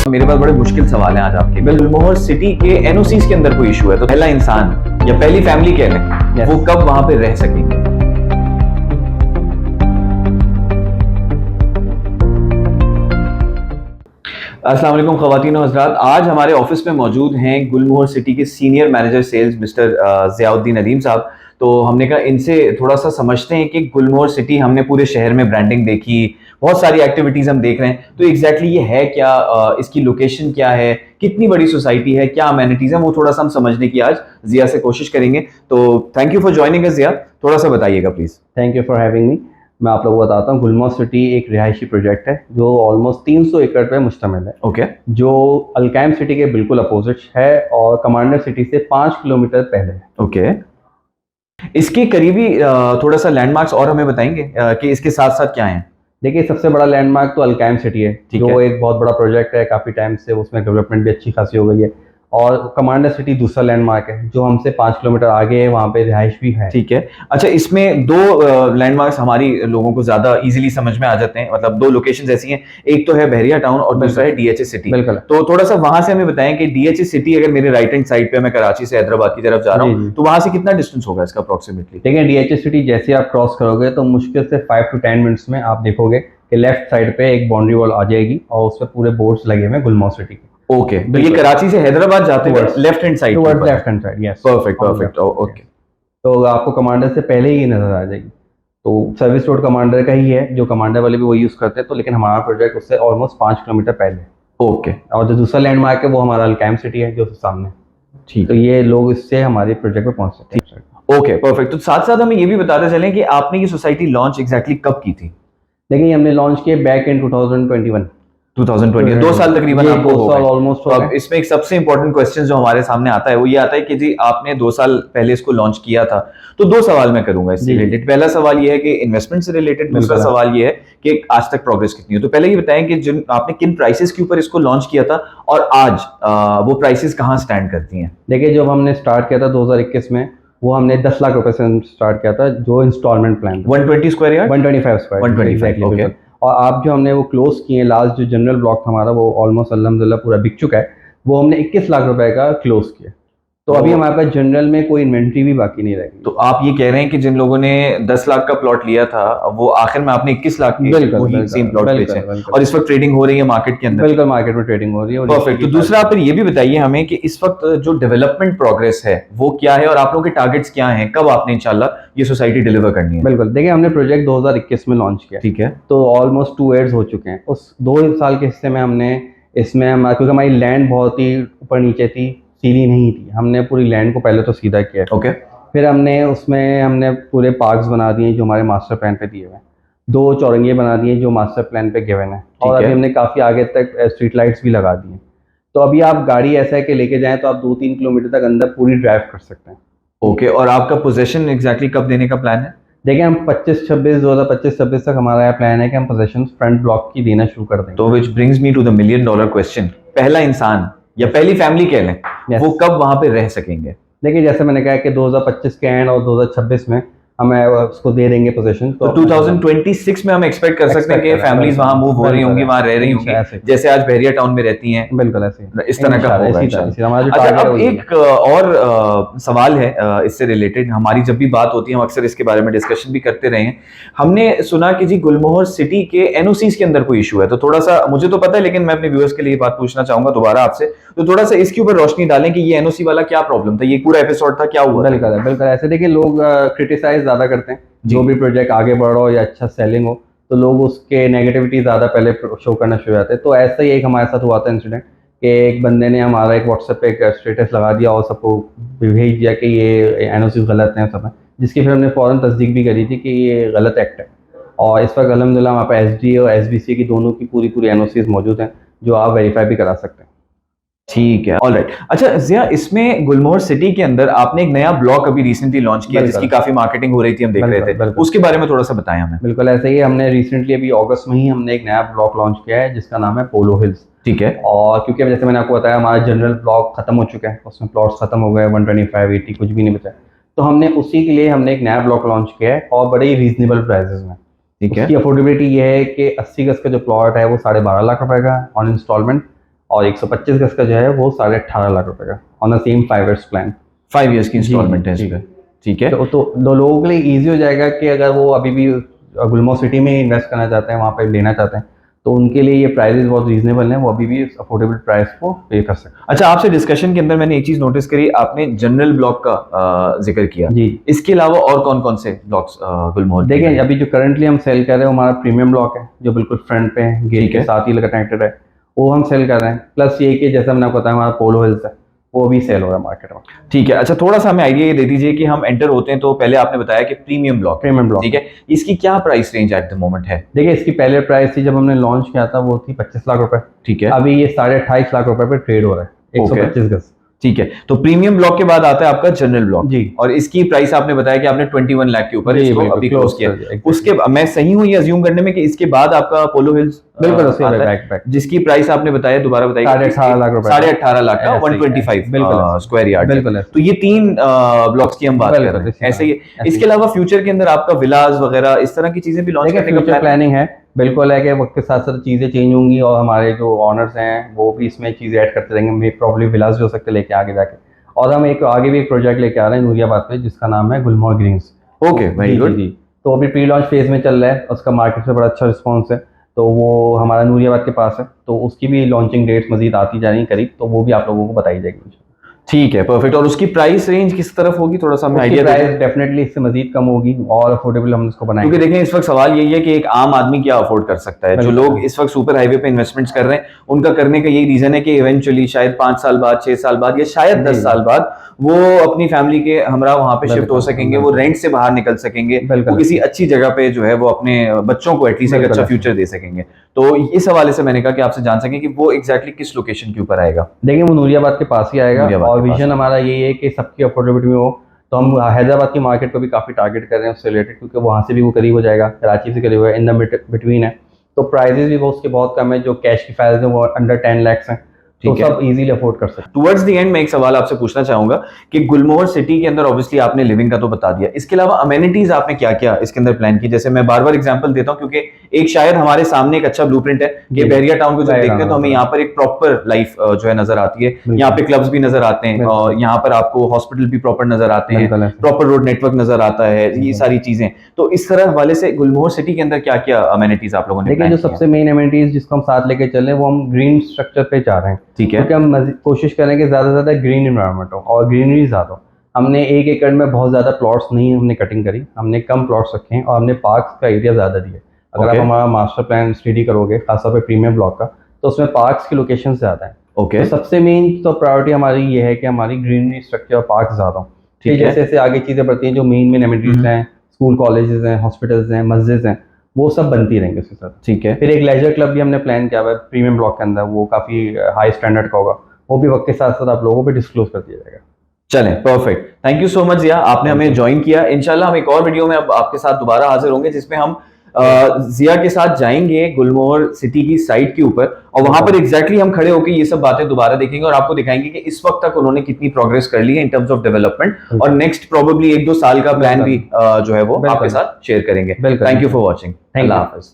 मेरे पास बड़े मुश्किल सवाल हैं आज आपके। गुलमोहर सिटी के एनओसीज के अंदर कोई इशू है तो पहला इंसान या पहली फैमिली कह लें वो कब वहां पे रह सकेंगे? अस्सलाम वालेकुम ख़वातीन और हज़रात, आज हमारे ऑफिस में मौजूद हैं गुलमोहर सिटी के senior manager sales mister Ziauddin Nadeem साहब। तो हमने कहा इनसे थोड़ा सा समझते हैं कि गुलमोहर सिटी, हमने पूरे शहर में ब्रांडिंग देखी, बहुत सारी एक्टिविटीज़ हम देख रहे हैं, तो एग्जैक्टली ये है क्या, इसकी लोकेशन क्या है, कितनी बड़ी सोसाइटी है, क्या अमेनिटीज़ हैं, वो थोड़ा सा हम समझने की आज ज़िया से कोशिश करेंगे। तो thank you for joining us Zia, थोड़ा सा बताइएगा please. Thank you for having me. मैं आप लोगों को बताता हूँ, गुलमोहर सिटी एक रिहायशी प्रोजेक्ट है जो ऑलमोस्ट 300 एकड़ पे मुश्तमिल है। ओके। जो अलकैम सिटी के बिल्कुल अपोजिट है और कमांडर सिटी से 5 किलोमीटर पहले है। ओके। इसके करीबी थोड़ा सा लैंडमार्क्स और हमें बताएंगे कि इसके साथ साथ क्या है? देखिए, सबसे बड़ा लैंडमार्क तो अलकैम सिटी है, जो एक बहुत बड़ा प्रोजेक्ट है, काफ़ी टाइम से उसमें डेवलपमेंट भी अच्छी खासी हो गई है। और कमांडर सिटी दूसरा लैंडमार्क है जो हमसे 5 किलोमीटर आगे है, वहाँ पे रिहाइश भी है। ठीक है। अच्छा, इसमें दो लैंडमार्क्स हमारी लोगों को ज्यादा इजीली समझ में आ जाते हैं, मतलब दो लोकेशंस ऐसी हैं, एक तो है बहरिया टाउन और दूसरा है डीएचए सिटी। बिल्कुल। तो थोड़ा सा वहां से हमें बताएं कि डीएचए सिटी अगर मेरे राइट हैंड साइड पे, मैं कराची से हैदराबाद की तरफ जा रहा हूँ, तो वहां से कितना डिस्टेंस होगा इसका अप्रोक्सीमेटली? देखिए, डीएचए सिटी जैसे आप क्रॉस करोगे तो मुश्किल से 5 to 10 मिनट्स में आप देखोगे कि लेफ्ट साइड पे एक बाउंड्री वॉल आ जाएगी और उस पर पूरे बोर्ड्स लगे हुए हैं गुलमोहर सिटी के। ओके, तो ये कराची से हैदराबाद जाते हुए left hand side, left hand side, yes. Perfect. Okay, तो आपको कमांडर से पहले ही नजर आ जाएगी। तो सर्विस रोड कमांडर का ही है, जो कमांडर वाले भी वही यूज करते हैं, तो लेकिन हमारा प्रोजेक्ट उससे ऑलमोस्ट 5 किलोमीटर पहले। ओके। और जो दूसरा लैंडमार्क है वो हमारा अलकैम सिटी है जो सामने। ठीक। तो ये लोग इससे हमारे प्रोजेक्ट पे पहुंच सकते हैं। Okay, perfect. तो साथ साथ हमें ये भी बताते चलें कि आपने ये सोसाइटी लॉन्च एग्जैक्टली कब की थी? देखिए, हमने लॉन्च किया बैक इन 2021। 2020, 2 साल तकरीबन आपको हो गए। ऑलमोस्ट। तो अब इसमें एक सबसे इंपॉर्टेंट क्वेश्चन जो हमारे सामने आता है वो ये आता है कि जी आपने 2 साल पहले इसको लॉन्च किया था, तो 2 सवाल मैं करूंगा इससे रिलेटेड। पहला सवाल ये है कि इन्वेस्टमेंट से रिलेटेड, दूसरा सवाल ये है कि आज तक प्रोग्रेस कितनी है। तो पहले ये बताएं कि जिन आपने किन प्राइसेस के ऊपर इसको लॉन्च किया था और आज वो प्राइसेस कहाँ स्टैंड करती हैं? देखिए, जब हमने स्टार्ट किया था 2021 में, वो हमने 10 लाख रुपए से स्टार्ट किया था, जो instalment plan 120 square yard, 125 square, 125, okay. और आप जो हमने वो क्लोज किए लास्ट, जो जनरल ब्लॉक था हमारा, वो ऑलमोस्ट अल्हम्दुलिल्लाह पूरा बिक चुका है। वो हमने 21 लाख रुपए का क्लोज किया। तो अभी हमारे पास जनरल में कोई इन्वेंट्री भी बाकी नहीं रहेगी। तो आप ये कह रहे हैं कि जिन लोगों ने 10 लाख का प्लॉट लिया था वो आखिर में आपने 21 लाख की वही सेम प्लॉट बेचे और इस वक्त ट्रेडिंग हो रही है मार्केट के अंदर? बिल्कुल, मार्केट में ट्रेडिंग हो रही है। परफेक्ट। तो दूसरा आप फिर ये भी बताइए हमें कि इस वक्त जो डेवलपमेंट प्रोग्रेस है वो क्या है और आप लोगों के टारगेट्स क्या हैं, कब आपने इंशाल्लाह ये सोसाइटी डिलीवर करनी है? बिल्कुल। देखिए, हमने प्रोजेक्ट 2021 में लॉन्च किया, ठीक है, तो ऑलमोस्ट 2 ईयर्स हो चुके हैं। उस 2 साल के हिस्से में हमने इसमें क्योंकि हमारी लैंड बहुत ही ऊपर नीचे थी, सीधी नहीं थी, हमने पूरी लैंड को पहले तो सीधा किया। ओके। फिर हमने पूरे पार्क्स बना दिए जो हमारे मास्टर प्लान पे दिए हुए हैं, 2 चौरंगे बना दिए जो मास्टर प्लान पे गिवन है, और अभी हमने काफ़ी आगे तक स्ट्रीट लाइट्स भी लगा दी हैं। तो अभी आप गाड़ी ऐसा है कि लेके जाएं तो आप 2-3 किलोमीटर तक अंदर पूरी ड्राइव कर सकते हैं। ओके। और आपका पोजीशन एग्जैक्टली कब देने का प्लान है? देखिए, हम 2025-26 तक हमारा प्लान है कि हम पोजीशन फ्रंट ब्लॉक की देना शुरू कर देंगे। तो which brings me to the million dollar question, पहला इंसान या पहली फैमिली कह लें वो कब वहां पे रह सकेंगे? देखिए, जैसे मैंने कहा कि 2025 के एंड और 2026 में हमें उसको दे देंगे पोजीशन। तो 2026 में हम एक्सपेक्ट कर सकते हैं कि फैमिलीज वहां मूव हो रही होंगी, वहां रह रही होंगी, जैसे आज बहरिया टाउन में रहती हैं। बिल्कुल ऐसे इस तरह का होगा इंशाल्लाह। अच्छा, अब एक और सवाल है इससे रिलेटेड। हमारी जब भी बात होती है हम अक्सर इसके बारे में डिस्कशन भी करते रहे हैं। हमने सुना कि जी गुलमोहर सिटी के एनओसीज के अंदर कोई इशू है, तो थोड़ा सा मुझे तो पता है लेकिन मैं अपने व्यूअर्स के लिए बात पूछना चाहूंगा दोबारा आपसे, तो थोड़ा सा इसके ऊपर रोशनी डालें कि ये एनओसी वाला क्या प्रॉब्लम था, ये पूरा एपिसोड था, क्या हुआ? बिल्कुल ऐसे। देखिए, लोग क्रिटिसाइज ज्यादा करते हैं, जो भी प्रोजेक्ट आगे बढ़ रहा हो या अच्छा सेलिंग हो तो लोग उसके नेगेटिविटी ज़्यादा पहले शो करना शुरू हो जाते हैं। तो ऐसा ही एक हमारे साथ हुआ था इंसिडेंट कि एक बंदे ने हमारा एक व्हाट्सएप पे एक स्टेटस लगा दिया और सबको भेज दिया कि ये एनओसी गलत हैं सब हैं, जिसकी फिर हमने फ़ौरन तस्दीक भी करी थी कि ये गलत एक्ट है। और इस वक्त अल्हम्दुलिल्लाह हमारे पास एसडी और एसबीसी की दोनों की पूरी एनओसीज मौजूद हैं जो आप वेरीफाई भी करा सकते हैं। ठीक है, ऑलराइट। अच्छा ज़िया, इसमें गुलमोहर सिटी के अंदर आपने एक नया ब्लॉक अभी रिसेंटली लॉन्च किया जिसकी काफी मार्केटिंग हो रही थी, हम देख रहे थे, उसके बारे में थोड़ा सा बताएं हमें। बिल्कुल ऐसे ही, हमने रिसेंटली अभी अगस्त में ही हमने एक नया ब्लॉक लॉन्च किया है जिसका नाम है पोलो हिल्स। ठीक है। और क्योंकि जैसे मैंने आपको बताया हमारा जनरल ब्लॉक खत्म हो चुका है, उसमें प्लॉट्स खत्म हो गए, 125, 80 कुछ भी नहीं बचा, तो हमने उसी के लिए हमने एक नया ब्लॉक लॉन्च किया है और बड़े ही रीजनेबल प्राइसेस में। ठीक है। उसकी अफोर्डेबिलिटी ये है कि 80 गज का जो प्लॉट है वो 12.5 लाख रुपए का ऑन इंस्टॉलमेंट, और 125 गज का जो है वो 18.5 लाख रुपए का on the same 5 years plan. 5 years की इंस्टॉलमेंट है इस पे, ठीक है। तो दो लोगों के लिए ईजी हो जाएगा कि अगर वो अभी भी गुलमोहर सिटी में इन्वेस्ट करना चाहते हैं, वहाँ पे लेना चाहते हैं, तो उनके लिए ये प्राइसेस बहुत रीजनेबल हैं, वो अभी भी अफोर्डेबल प्राइस को पे कर सकते हैं। अच्छा, आपसे डिस्कशन के अंदर मैंने एक चीज नोटिस करी, आपने जनरल ब्लॉक का जिक्र किया जी, इसके अलावा और कौन कौन से ब्लॉक्स गुलमोहर के देखिए हैं? अभी जो करंटली हम सेल कर रहे हैं वो हमारा प्रीमियम ब्लॉक है, जो बिल्कुल फ्रंट पे है, गेट ठीक के है। साथ ही कनेक्टेड है, वो हम सेल कर रहे हैं। प्लस ये कि जैसा मैंने आपको बताया हमारा पोलो हिल्स है, वो भी सेल हो रहा है मार्केट में। ठीक है। अच्छा, थोड़ा सा हमें आइडिया ये दे दीजिए कि हम एंटर होते हैं तो पहले आपने बताया कि प्रीमियम ब्लॉक, प्रीमियम ब्लॉक, ठीक है, इसकी क्या price range at the moment है? देखिए इसकी पहले प्राइस थी जब हमने लॉन्च किया था वो थी 25 लाख रुपए, ठीक है, अभी ये 28.5 लाख रुपए पे ट्रेड हो रहा है, 125 गज। ठीक है। तो प्रीमियम ब्लॉक के बाद आता है आपका जनरल ब्लॉक जी, और इसकी प्राइस आपने बताया कि आपने 21 लाख के ऊपर जी, इसको बिल्कुल, अभी close क्लोज किया। कर दिया, exactly। उसके मैं सही हूं ये अज्यूम करने में कि इसके बाद आपका पोलो हिल्स बिल्कुल उसके आता है, बैक जिसकी प्राइस आपने बताया, दोबारा बताइए? 18.5 लाख रुपए, 18.5 लाख का, ऐसे ही, 125 बिल्कुल ऐसे। Square yard. बिल्कुल ऐसे। तो ये 3 ब्लॉक्स की हम बात कर बिल्कुल, रहे हैं, इसी ऐसे ही। तरह, इसके अलावा फ्यूचर के अंदर आपका विलास वगैरह इस तरह की चीजें भी लॉन्च देखिए करने का फ्यूचर प्लान है? प्लानिंग है, बिल्कुल है कि वक्त के साथ साथ चीज़ें चेंज होंगी और हमारे जो ऑनर्स हैं वो भी इसमें चीज़ें ऐड करते रहेंगे, प्रॉब्ली विलास भी हो सकते हैं लेके आगे जाके। और हम एक आगे भी एक प्रोजेक्ट लेके आ रहे हैं नूरियाबाद पे जिसका नाम है Gulmohar greens. Okay, very good. जी, तो अभी प्री लॉन्च फेज में चल रहा है, उसका मार्केट से बड़ा अच्छा रिस्पॉन्स है, तो वो हमारा नूरियाबाद के पास है, तो उसकी भी लॉन्चिंग डेट्स मजीद आती जा रही हैं करीब, तो वो भी आप लोगों को बताई जाएगी। ठीक है, परफेक्ट। और उसकी प्राइस रेंज किस तरफ होगी, थोड़ा सा हमें उसकी आइडिया प्राइस डेफिनेटली इससे मजीद कम होगी और अफोर्डेबल हम इसको बनाएंगे। क्योंकि देखें इस वक्त सवाल यही है कि एक आम आदमी क्या अफोर्ड कर सकता है। जो बिल्कुल। लोग इस वक्त सुपर हाईवे पे इन्वेस्टमेंट्स कर रहे हैं, उनका करने का यही रीजन है कि इवेंचुअली शायद 5 साल बाद, 6 साल बाद या शायद 10 साल बाद वो अपनी फैमिली के हमरा वहां पे शिफ्ट हो सकेंगे, वो रेंट से बाहर निकल सकेंगे, वो किसी अच्छी जगह पे जो है वो अपने बच्चों को एटलीस्ट एक अच्छा फ्यूचर दे सकेंगे। तो इस हवाले से मैंने कहा कि आपसे जान सकें कि वो एग्जैक्टली किस लोकेशन के ऊपर आएगा। देखिए वो नूरियाबाद के पास ही आएगा नूरियाबाद और के पास विजन हमारा यही है कि सबकी अफोर्डेबिलिटी में हो, तो हम हैदराबाद की मार्केट को भी काफ़ी टारगेट कर रहे हैं उससे रिलेटेड, क्योंकि वहाँ से भी वो करीब हो जाएगा, कराची से करीब है, इन द बिटवीन है, तो प्राइजेस भी वो उसके बहुत कम है, जो कैश की फाइल्स हैं वो अंडर 10 lakhs हैं, तो सब इजीली अफोर्ड कर सकते हैं। टुवर्ड्स द एंड मैं एक सवाल आपसे पूछना चाहूंगा कि गुलमोहर सिटी के अंदर ऑब्वियसली आपने लिविंग का तो बता दिया, इसके अलावा अमेनिटीज आपने क्या क्या इसके अंदर प्लान की? जैसे मैं बार बार एग्जांपल देता हूं क्योंकि एक शायद हमारे सामने एक अच्छा ब्लूप्रिंट है कि बहरिया टाउन को जब देखते हैं तो हमें यहाँ पर एक प्रॉपर लाइफ जो है नजर आती है, यहाँ पे क्लब्स भी नजर आते हैं और यहाँ पर आपको हॉस्पिटल भी प्रॉपर नजर आते हैं, प्रॉपर रोड नेटवर्क नजर आता है, ये सारी चीजें। तो इस तरह वाले से गुलमोहर सिटी के अंदर क्या क्या अमेनिटीज आप लोगों ने? देखिए जो सबसे मेन अमेनिटीज जिसको हम साथ लेके चल रहे हैं वो हम ग्रीन स्ट्रक्चर पे जा रहे हैं, ठीक है, क्योंकि हम कोशिश करें कि ज़्यादा से ज़्यादा ग्रीन इन्वायरमेंट हो और ग्रीनरी ज़्यादा हो। हमने 1 एकड़ में बहुत ज़्यादा प्लॉट्स नहीं हमने कटिंग करी, हमने कम प्लॉट्स रखे हैं और हमने पार्क्स का एरिया ज़्यादा दिया। अगर आप हमारा मास्टर प्लान स्टडी करोगे खासतौर पे प्रीमियम ब्लॉक का, तो उसमें पार्क्स की लोकेशन ज़्यादा है। ओके, तो सबसे मेन तो प्रायोरिटी हमारी ये है कि हमारी ग्रीनरी स्ट्रक्चर और पार्क ज़्यादा हो। ठीक है, जैसे जैसे आगे चीज़ें बढ़ती हैं, जो मेन अमेनिटीज हैं, स्कूल कॉलेजेस हैं, हॉस्पिटल्स हैं, मस्जिद हैं, वो सब बनती रहेंगे उसके साथ। ठीक है। फिर एक लेजर क्लब भी हमने प्लान किया हुआ है प्रीमियम ब्लॉक के अंदर, वो काफ़ी हाई स्टैंडर्ड का होगा, वो भी वक्त के साथ साथ आप लोगों को डिस्क्लोज कर दिया जाएगा। चलें, perfect. Thank you so much Jiya, आपने हमें ज्वाइन किया। इंशाल्लाह हम एक और वीडियो में अब आपके साथ दोबारा हाजिर होंगे जिसमें हम जिया के साथ जाएंगे गुलमोहर सिटी की साइट के ऊपर और वहां पर एग्जैक्टली हम खड़े होकर ये सब बातें दोबारा देखेंगे और आपको दिखाएंगे कि इस वक्त तक उन्होंने कितनी प्रोग्रेस कर ली है इन टर्म्स ऑफ डेवलपमेंट और नेक्स्ट प्रोबेबली 1-2 साल का प्लान भी जो है वो आपके साथ शेयर करेंगे। Thank you for watching. Allah Hafiz.